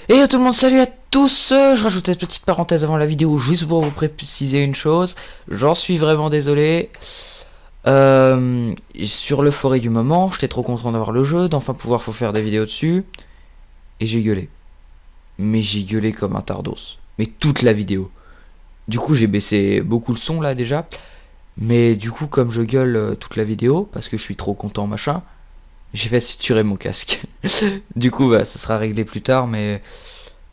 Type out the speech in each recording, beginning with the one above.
Et tout le monde, salut à tous. Je rajoute cette petite parenthèse avant la vidéo juste pour vous préciser une chose. J'en suis vraiment désolé. Sur l'euphorie du moment, j'étais trop content d'avoir le jeu, d'enfin pouvoir faire des vidéos dessus. Et j'ai gueulé. Mais j'ai gueulé comme un tardos. Mais toute la vidéo. Du coup, j'ai baissé beaucoup le son là déjà. Mais du coup, comme je gueule toute la vidéo, parce que je suis trop content machin, j'ai fait saturer mon casque. Du coup, bah, ça sera réglé plus tard, mais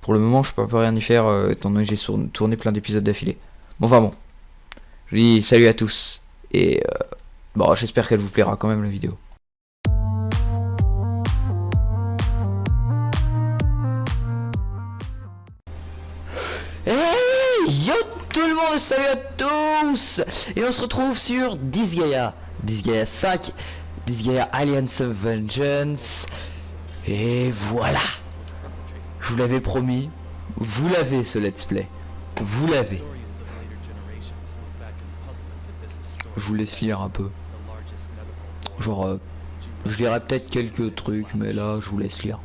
pour le moment, je peux un peu rien y faire, étant donné que j'ai tourné plein d'épisodes d'affilée. Bon, enfin bon, je dis salut à tous, et bon, j'espère qu'elle vous plaira quand même la vidéo. Hey yo tout le monde, salut à tous. Et on se retrouve sur Disgaea 5, Disgaea Alliance of Vengeance. Et voilà, je vous l'avais promis, vous l'avez ce let's play, vous l'avez. Je vous laisse lire un peu. Genre, je lirai peut-être quelques trucs, mais là, je vous laisse lire.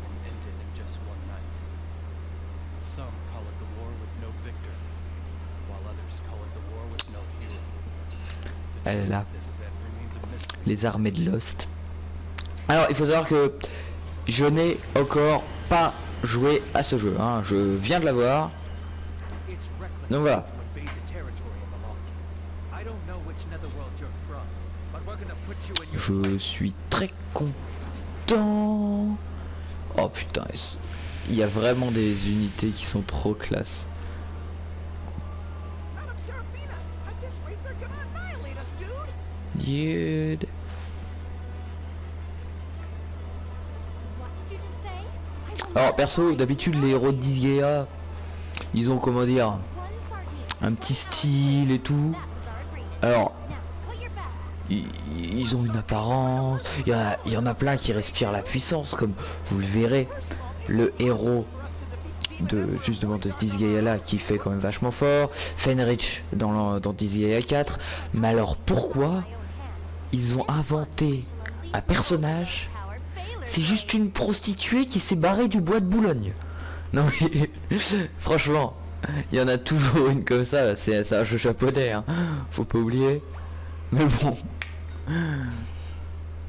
Elle est là. Les armées de Lost. Alors, il faut savoir que je n'ai encore pas joué à ce jeu, hein. Je viens de l'avoir. Donc voilà. Je suis très content. Oh putain, il y a vraiment des unités qui sont trop classe. Dude. Alors perso, d'habitude les héros de Disgaea, ils ont comment dire, un petit style et tout. Alors ils ont une apparence, il y en a plein qui respirent la puissance, comme vous le verrez. Le héros de justement de Disgaea là qui fait quand même vachement fort, Fenrich dans Disgaea 4. Mais alors pourquoi ils ont inventé un personnage? C'est juste une prostituée qui s'est barrée du bois de Boulogne. Non mais franchement, il y en a toujours une comme ça, c'est un jeu japonais, hein. Faut pas oublier. Mais bon.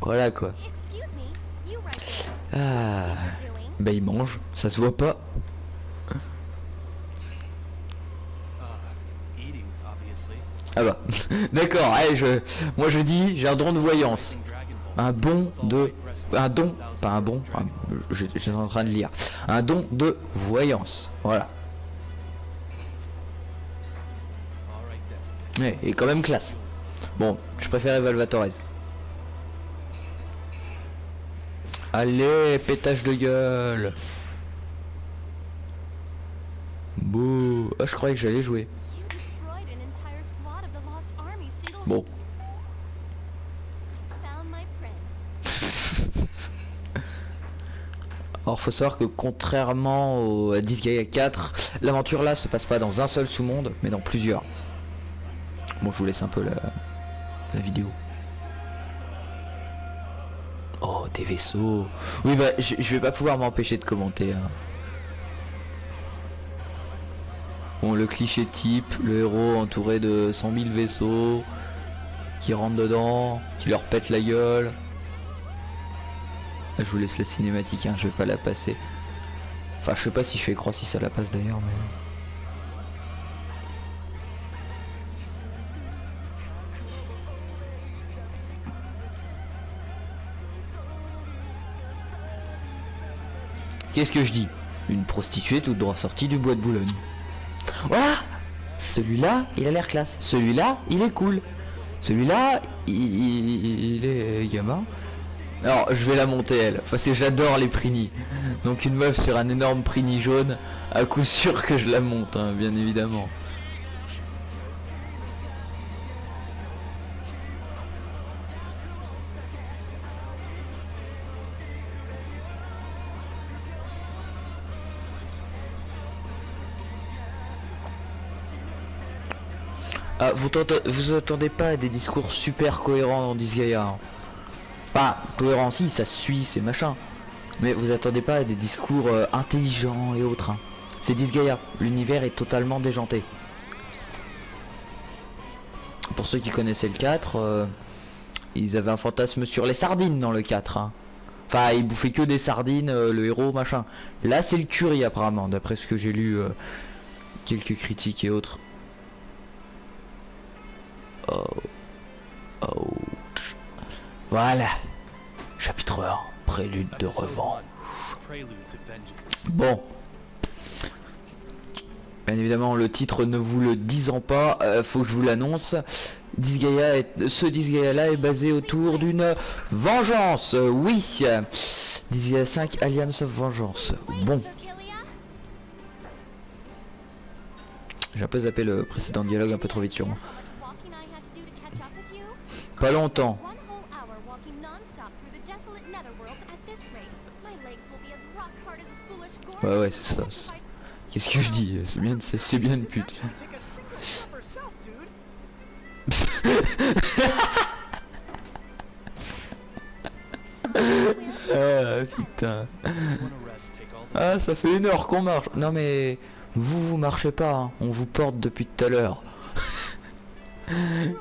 Voilà quoi. Ah. Bah il mange, ça se voit pas. Ah bah. D'accord, allez, moi je dis, j'ai un don de voyance. Un don, pas un bon, j'étais en train de lire. Un don de voyance, voilà. Ouais, et quand même classe. Bon, je préfère Valvatores. Allez, pétage de gueule. Bouh. Ah, je croyais que j'allais jouer. Bon. Alors faut savoir que contrairement à Disgaea 4, l'aventure là se passe pas dans un seul sous-monde, mais dans plusieurs. Bon, je vous laisse un peu la vidéo. Oh, des vaisseaux. Oui, bah, je vais pas pouvoir m'empêcher de commenter, hein. Bon, le cliché type, le héros entouré de 100 000 vaisseaux, qui rentrent dedans, qui leur pètent la gueule. Là, je vous laisse la cinématique, hein, je vais pas la passer. Enfin, je sais pas si je fais croire si ça la passe d'ailleurs, mais... Qu'est-ce que je dis? Une prostituée toute droit sortie du bois de Boulogne. Voilà. Celui-là, il a l'air classe. Celui-là, il est cool. Celui-là, il est gamin. Alors, je vais la monter elle, parce que j'adore les Prini. Donc une meuf sur un énorme Prini jaune, à coup sûr que je la monte, hein, bien évidemment. Ah, vous attendez pas à des discours super cohérents dans Disgaea, hein. Ah, cohérent si, ça suit, c'est machin. Mais vous attendez pas à des discours intelligents et autres. Hein. C'est Disgaea. L'univers est totalement déjanté. Pour ceux qui connaissaient le 4, ils avaient un fantasme sur les sardines dans le 4. Hein. Enfin, ils bouffaient que des sardines, le héros, machin. Là, c'est le curry apparemment, d'après ce que j'ai lu, quelques critiques et autres. Oh. Oh. Voilà. Chapitre 1. Prélude de revanche. Bon. Bien évidemment, le titre ne vous le disant pas, faut que je vous l'annonce. Ce Disgaea là est basé autour d'une vengeance. Oui. Disgaea 5 Alliance of Vengeance. Bon. J'ai un peu zappé le précédent dialogue un peu trop vite sur moi. Pas longtemps. Ouais, c'est ça. Qu'est-ce que je dis? C'est bien une pute. Ah putain. Ah, ça fait 1 heure qu'on marche. Non mais vous marchez pas, hein. On vous porte depuis tout à l'heure.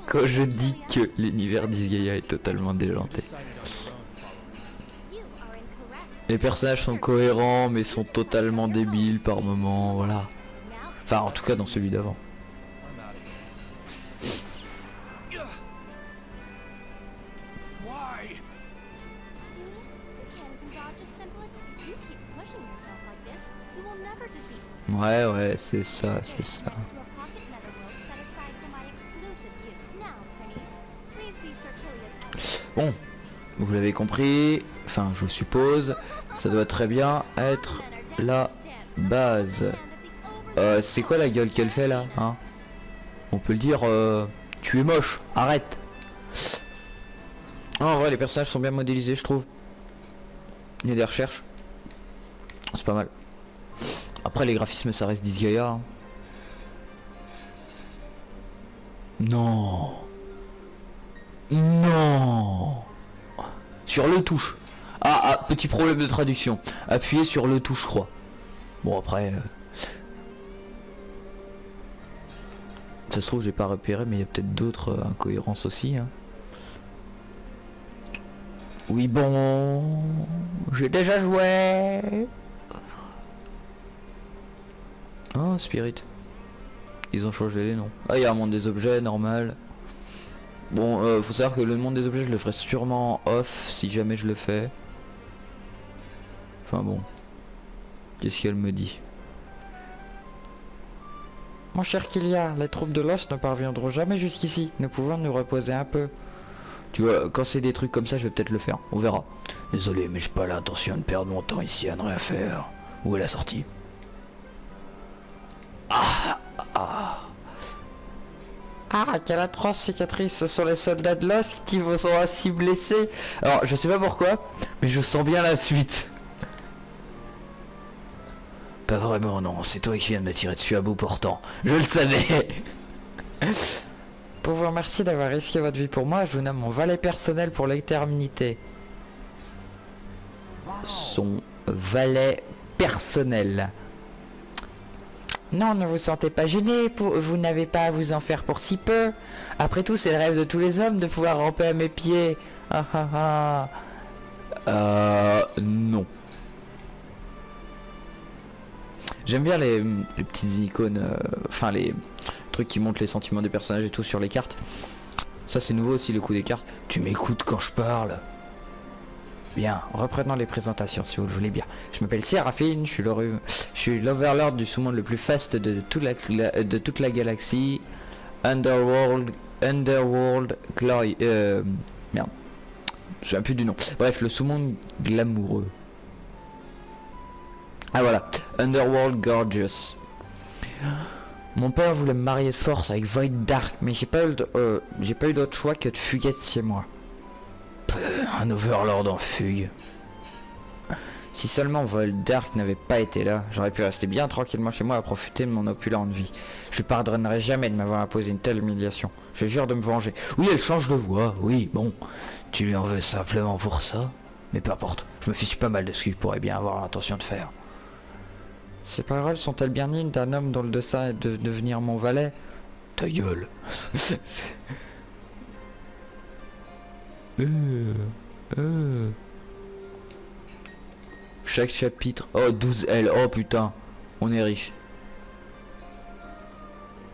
Quand je dis que l'univers Disgaea est totalement déjanté. Les personnages sont cohérents mais sont totalement débiles par moments, voilà. Enfin en tout cas dans celui d'avant. Ouais, c'est ça. Bon, vous l'avez compris, enfin je suppose, ça doit très bien être la base. C'est quoi la gueule qu'elle fait là, hein? On peut le dire, tu es moche, arrête. En vrai les personnages sont bien modélisés je trouve. Il y a des recherches. C'est pas mal. Après les graphismes ça reste Disgaea. Hein. Non. Sur le touche. Ah, petit problème de traduction. Appuyez sur le touche, je crois. Bon après... Ça se trouve j'ai pas repéré mais il y a peut-être d'autres incohérences aussi. Hein. Oui bon... J'ai déjà joué. Oh Spirit. Ils ont changé les noms. Ah il y a un monde des objets normal. Bon faut savoir que le monde des objets je le ferai sûrement off si jamais je le fais. Enfin bon. Qu'est-ce qu'elle me dit? Mon cher Kilia, les troupes de Lost ne parviendront jamais jusqu'ici. Nous pouvons nous reposer un peu. Tu vois, quand c'est des trucs comme ça, je vais peut-être le faire. On verra. Désolé, mais j'ai pas l'intention de perdre mon temps ici à ne rien faire. Où est la sortie? Ah, quelle atroce cicatrice. Ce sont les soldats de Lost qui vous sont ainsi blessés. Alors, je sais pas pourquoi, mais je sens bien la suite. Pas vraiment, non. C'est toi qui viens de me tirer dessus à bout portant. Je le savais. Pour vous remercier d'avoir risqué votre vie pour moi, je vous nomme mon valet personnel pour l'éternité. Son valet personnel. Non, ne vous sentez pas gêné, vous n'avez pas à vous en faire pour si peu. Après tout, c'est le rêve de tous les hommes de pouvoir ramper à mes pieds. Non. J'aime bien les petites icônes, enfin les trucs qui montrent les sentiments des personnages et tout sur les cartes. Ça c'est nouveau aussi le coup des cartes. Tu m'écoutes quand je parle. Bien, reprenons les présentations si vous le voulez bien. Je m'appelle Séraphine, je suis l'Overlord du sous-monde le plus faste de toute la galaxie. Underworld Glory... Merde. Je sais plus du nom. Bref, le sous-monde glamoureux. Ah voilà, Underworld Gorgeous. Mon père voulait me marier de force avec Void Dark, mais j'ai pas eu d'autre choix que de fuguer de chez moi. Un Overlord en fugue. Si seulement Void Dark n'avait pas été là, j'aurais pu rester bien tranquillement chez moi à profiter de mon opulente vie. Je pardonnerai jamais de m'avoir imposé une telle humiliation. Je jure de me venger. Oui, elle change de voix, oui, bon. Tu lui en veux simplement pour ça? Mais peu importe, je Je me fiche pas mal de ce qu'il pourrait bien avoir l'intention de faire. Ces paroles sont-elles bien dignes d'un homme dont le dessein est de devenir mon valet? Ta gueule. Chaque chapitre... Oh, 12L. Oh putain. On est riche.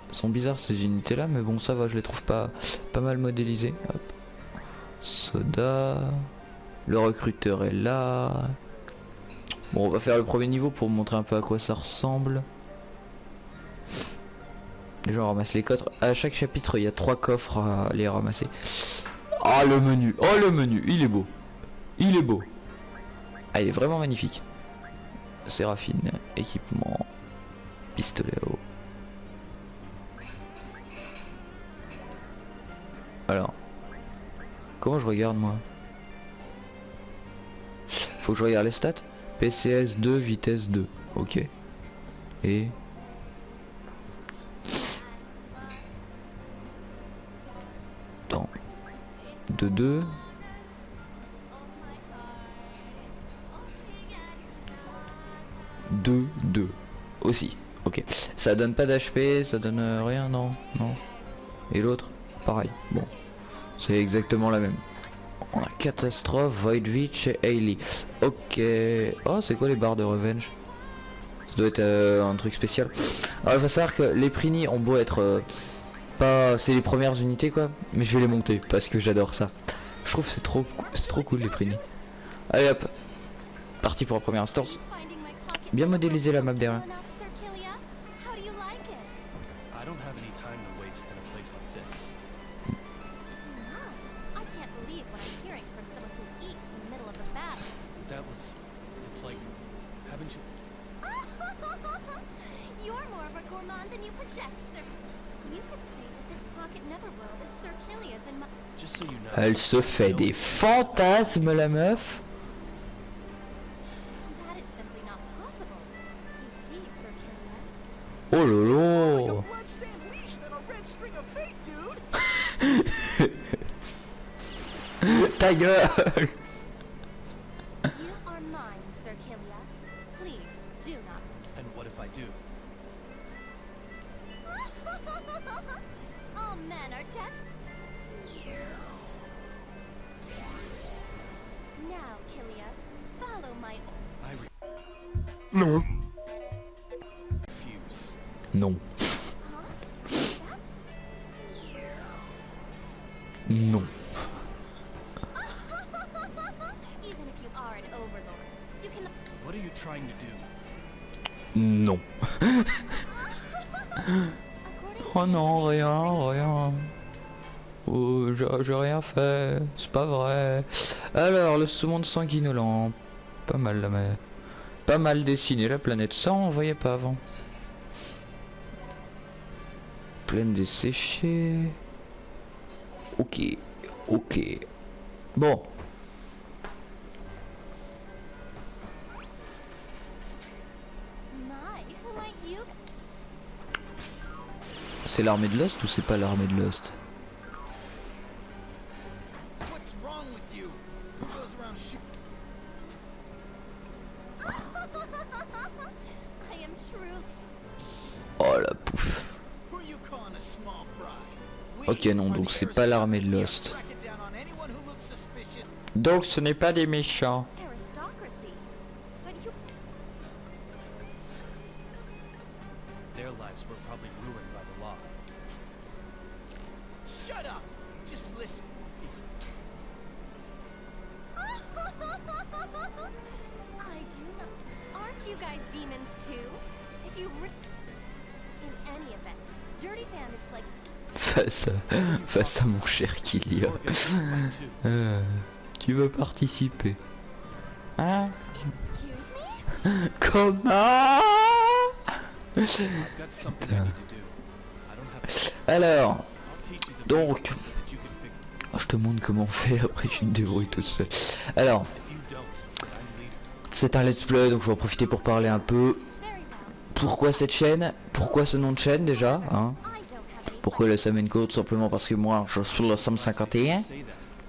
Elles sont bizarres ces unités là, mais bon ça va, je les trouve pas mal modélisées. Hop. Soda. Le recruteur est là. Bon, on va faire le premier niveau pour vous montrer un peu à quoi ça ressemble. Les gens ramassent les coffres. À chaque chapitre, il y a 3 coffres à les ramasser. Ah, le menu. Oh, le menu. Il est beau. Il est beau. Ah, il est vraiment magnifique. Séraphine. Équipement. Pistolet à eau. Alors. Comment je regarde, moi? Faut que je regarde les stats. PCS 2, vitesse 2. Ok. Et... Attends. 2. Aussi. Ok. Ça donne pas d'HP, ça donne rien, non. Et l'autre, pareil. Bon. C'est exactement la même. On a Catastrophe, Voidwitch et Hailey. Ok. Oh, c'est quoi les barres de Revenge? Ça doit être un truc spécial. Alors, il faut savoir que les Prini ont beau être pas... C'est les premières unités quoi. Mais je vais les monter parce que j'adore ça. Je trouve que c'est trop cool les Prini. Allez hop. Parti pour la première instance. Bien modéliser la map derrière. You're more of a gourmand than you project, sir. You could say that this pocket netherworld is Sir Killia's and my... Just so you know. Elle se fait des fantasmes la meuf. That is simply not possible. You see, Sir Killia. Oh Like lolo. a bloodstained leash than a red string of fate, dude. Ta gueule. You are mine, Sir Killia. Please, do not. And what if I do? All men are desperate. Now, Killia, follow my... I Non. refuse. Non. Huh? That's... Non. Even if you are an overlord, you can... What are you trying to do? Non. According Oh non, rien. Oh, j'ai rien fait. C'est pas vrai. Alors, le saumon sanguinolent. Pas mal là, mais... Pas mal dessiné la planète. Ça, on voyait pas avant. Plaine desséchée. Ok. Bon. My, who might you... C'est l'armée de Lost ou c'est pas l'armée de Lost? What's wrong with you? Who goes around shooting? I am truly... Oh la pouf. Who are you calling a small fry? We Ok, non, are donc the c'est pas l'armée de aristocrats. Lost. Track it down on anyone who looks suspicious. Donc ce n'est pas des méchants. aristocracy. But you... Their lives were probably ruined by the law. Shut up! Just listen. I do not... Aren't you guys demons too? If you... In any event, dirty bandits like... Face à mon cher Killia. You're gonna fight too. Tu veux participer? Hein? Excuse me? Comment? I've got something I need to do. I don't have to... Alors, I'll teach you the Donc. basics so that you can figure... je te montre comment on fait, après tu te débrouilles tout seul. Alors, If you don't, I'm leaving. c'est un let's play, donc je vais en profiter pour parler un peu. Very well. Pourquoi cette chaîne? Pourquoi ce nom de chaîne déjà, hein? I don't have any... Pourquoi le Sam Code? Tout simplement parce que moi je suis le Sam 51, Say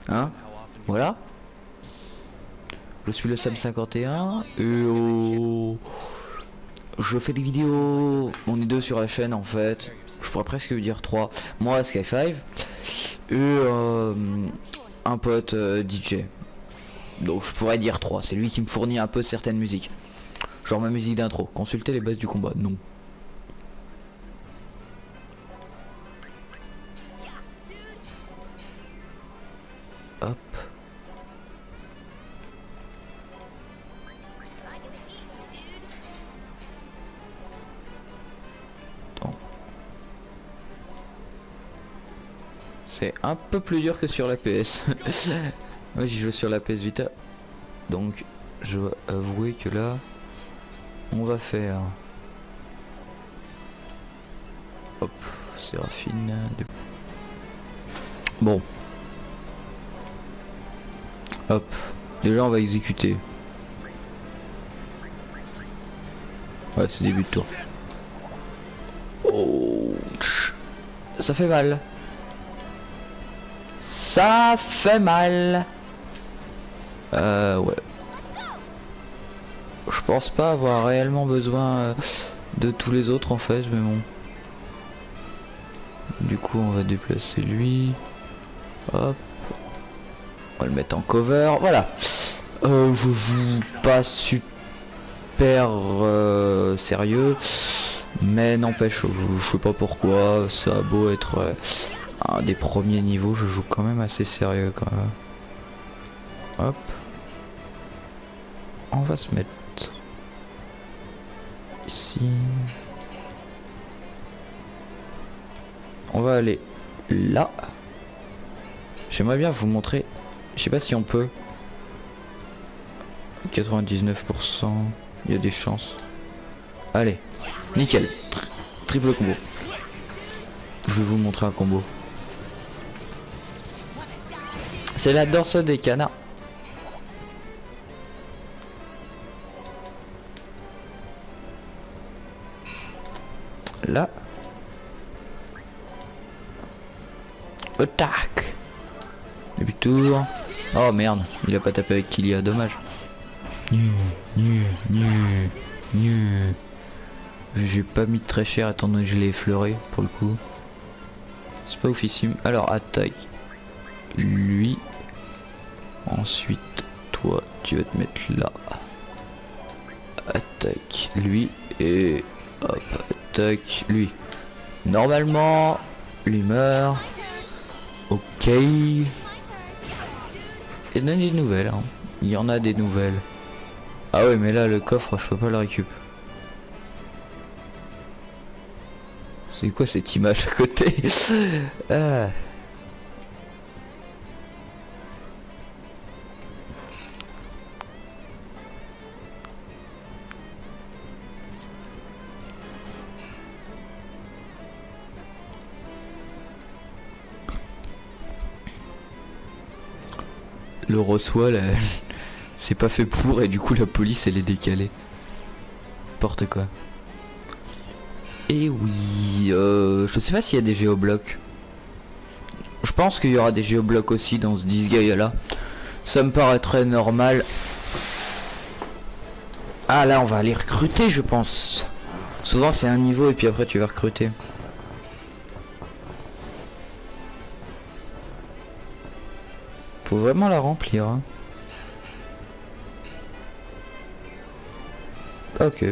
that. hein? How often you... Voilà. Je suis le Sam51 et je fais des vidéos, on est deux sur la chaîne en fait, je pourrais presque dire 3, moi Sky5 et un pote DJ, donc je pourrais dire 3, c'est lui qui me fournit un peu certaines musiques, genre ma musique d'intro, consultez les bases du combat, non. Hop. C'est un peu plus dur que sur la PS. Moi j'y joue sur la PS Vita. Donc je dois avouer que là on va faire hop, Séraphine de... Bon. Hop. Déjà on va exécuter. Ouais, c'est début de tour. Oh, ça fait mal. Ça fait mal. Ouais. Je pense pas avoir réellement besoin de tous les autres en fait, mais bon. Du coup on va déplacer lui. Hop. On va le mettre en cover. Voilà. Je joue pas super sérieux. Mais n'empêche, je sais pas pourquoi. Ça a beau être un des premiers niveaux, je joue quand même assez sérieux quand même. Hop. On va se mettre ici. On va aller là. J'aimerais bien vous montrer. Je sais pas si on peut. 99%. Il y a des chances. Allez. Nickel. Triple combo. Je vais vous montrer un combo. C'est la danse des canards. Là. Attaque. Début de tour. Oh merde, il a pas tapé avec Kylia, dommage. J'ai pas mis très cher étant donné que je l'ai effleuré pour le coup. C'est pas oufissime. Alors attaque lui. Ensuite toi tu vas te mettre là. Attaque lui et hop, attaque lui. Normalement lui meurt. Ok. Il y en a des nouvelles hein. Il y en a des nouvelles. Ah ouais mais là le coffre je peux pas le récupérer. C'est quoi cette image à côté? Ah. Le reçoit là, c'est pas fait pour et du coup la police elle est décalée. N'importe quoi. Et oui, je sais pas s'il y a des géoblocs. Je pense qu'il y aura des géoblocs aussi dans ce Disgaea là. Ça me paraîtrait normal. Ah là on va aller recruter je pense. Souvent c'est un niveau et puis après tu vas recruter. Faut vraiment la remplir hein. Ok.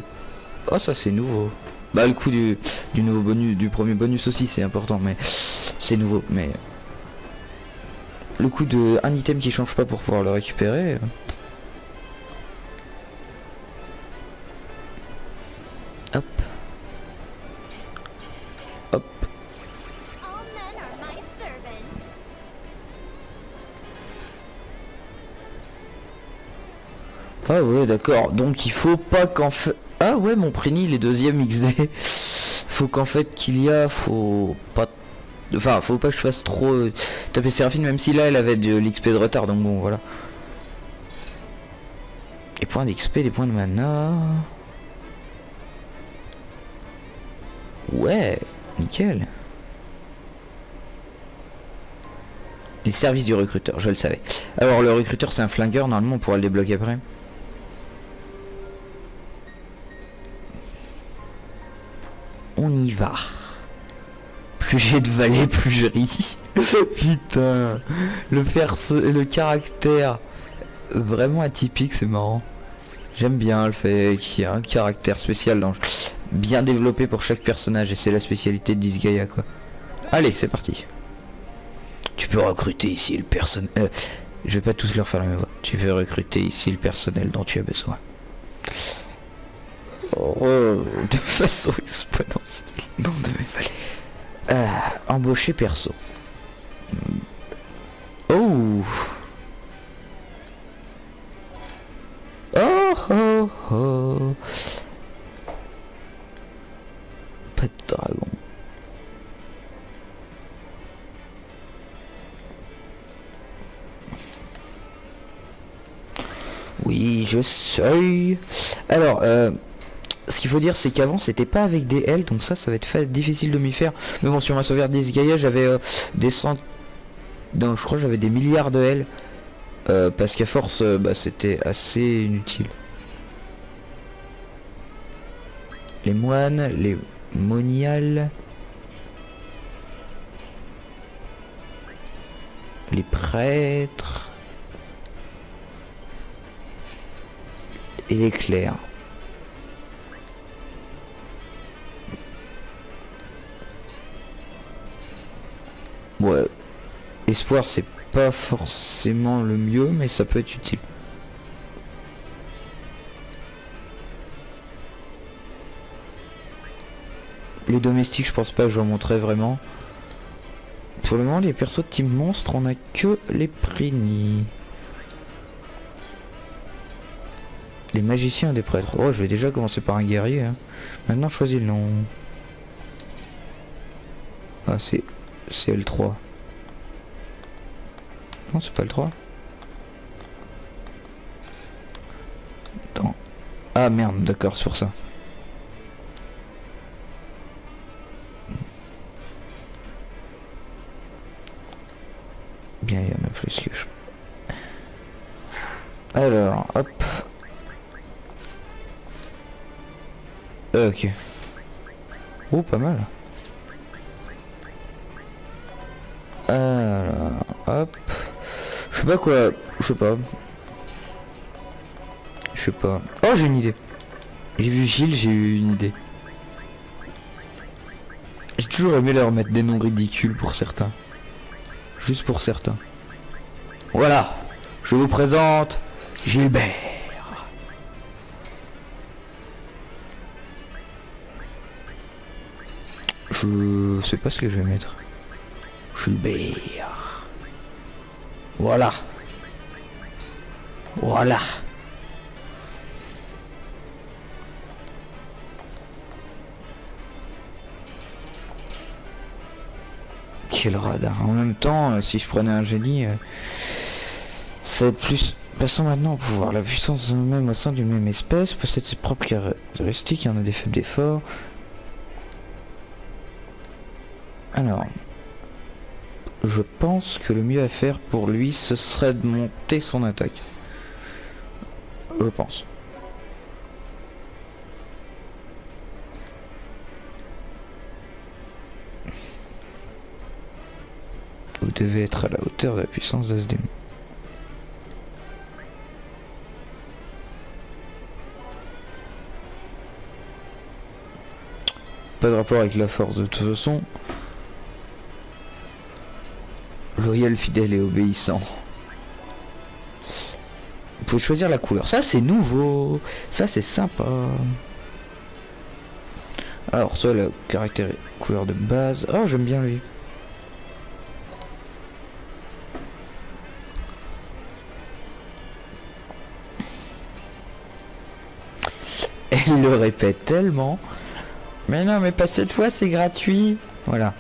Oh ça c'est nouveau. Bah le coup du nouveau bonus, du premier bonus aussi c'est important mais c'est nouveau mais le coup de un item qui change pas pour pouvoir le récupérer. Hop. Hop. All men are my servants. Ah ouais d'accord, donc il faut pas qu'en fait... Ah ouais mon Prini il est deuxième XD. Faut qu'en fait faut pas... Enfin faut pas que je fasse trop taper Séraphine même si là elle avait de l'XP de retard donc bon voilà. Des points d'XP, des points de mana. Ouais, nickel. Les services du recruteur, je le savais. Alors le recruteur c'est un flingueur, normalement on pourra le débloquer après. On y va. Plus j'ai de valet, plus je ris. Putain, le caractère vraiment atypique, c'est marrant. J'aime bien le fait qu'il y a un caractère spécial dans bien développé pour chaque personnage et c'est la spécialité de Disgaea quoi. Allez, c'est parti. Tu peux recruter ici le personnel. Je vais pas tous leur faire la même voix. Tu veux recruter ici le personnel dont tu as besoin. Oh, de façon exponentielle. Non, de mes valets. Embaucher perso. Oh. Oh oh oh. Pas de dragon. Oui, je sais. Alors, ce qu'il faut dire, c'est qu'avant, c'était pas avec des L, donc ça va être difficile de m'y faire. Mais bon, sur ma sauvegarde Disgaea, j'avais des centaines... Non, je crois que j'avais des milliards de L. Parce qu'à force, c'était assez inutile. Les moines, les moniales... Les prêtres... Et les clercs. Ouais, espoir c'est pas forcément le mieux, mais ça peut être utile. Les domestiques, je pense pas que je vais en montrer vraiment. Pour le moment, les persos de team monstre, on a que les Prini. Les magiciens et des prêtres. Oh, je vais déjà commencer par un guerrier. Hein. Maintenant, choisis le nom. Ah, c'est L3. Non, c'est pas le 3. Attends. Ah merde, d'accord, c'est pour ça. Bien, il y en a plus que je... Alors, hop. Ok. Oh, pas mal. Alors, hop. Je sais pas quoi. Je sais pas. Je sais pas. Oh, j'ai une idée. J'ai vu Gilles, j'ai eu une idée. J'ai toujours aimé leur mettre des noms ridicules pour certains. Juste pour certains. Voilà. Je vous présente Gilbert. Je sais pas ce que je vais mettre. Gilbert. Voilà. Voilà. Quel radar. En même temps, si je prenais un génie, ça va être plus... Passons maintenant au pouvoir. La puissance même au sein d'une même espèce possède ses propres caractéristiques. Il y en a des faibles et forts. Alors, je pense que le mieux à faire pour lui, ce serait de monter son attaque. Je pense. Vous devez être à la hauteur de la puissance de ce démon. Pas de rapport avec la force de toute façon. Loyal, fidèle et obéissant. Vous pouvez choisir la couleur. Ça c'est nouveau. Ça c'est sympa. Alors ça le caractère couleur de base. Oh j'aime bien lui. Elle le répète tellement. Mais non mais pas cette fois, c'est gratuit. Voilà.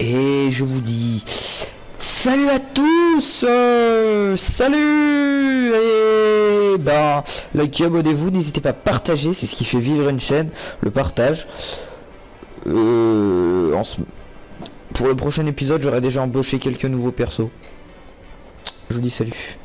Et je vous dis salut à tous, salut et ben, likez, abonnez-vous, n'hésitez pas à partager, c'est ce qui fait vivre une chaîne, le partage. Pour le prochain épisode, j'aurai déjà embauché quelques nouveaux persos. Je vous dis salut.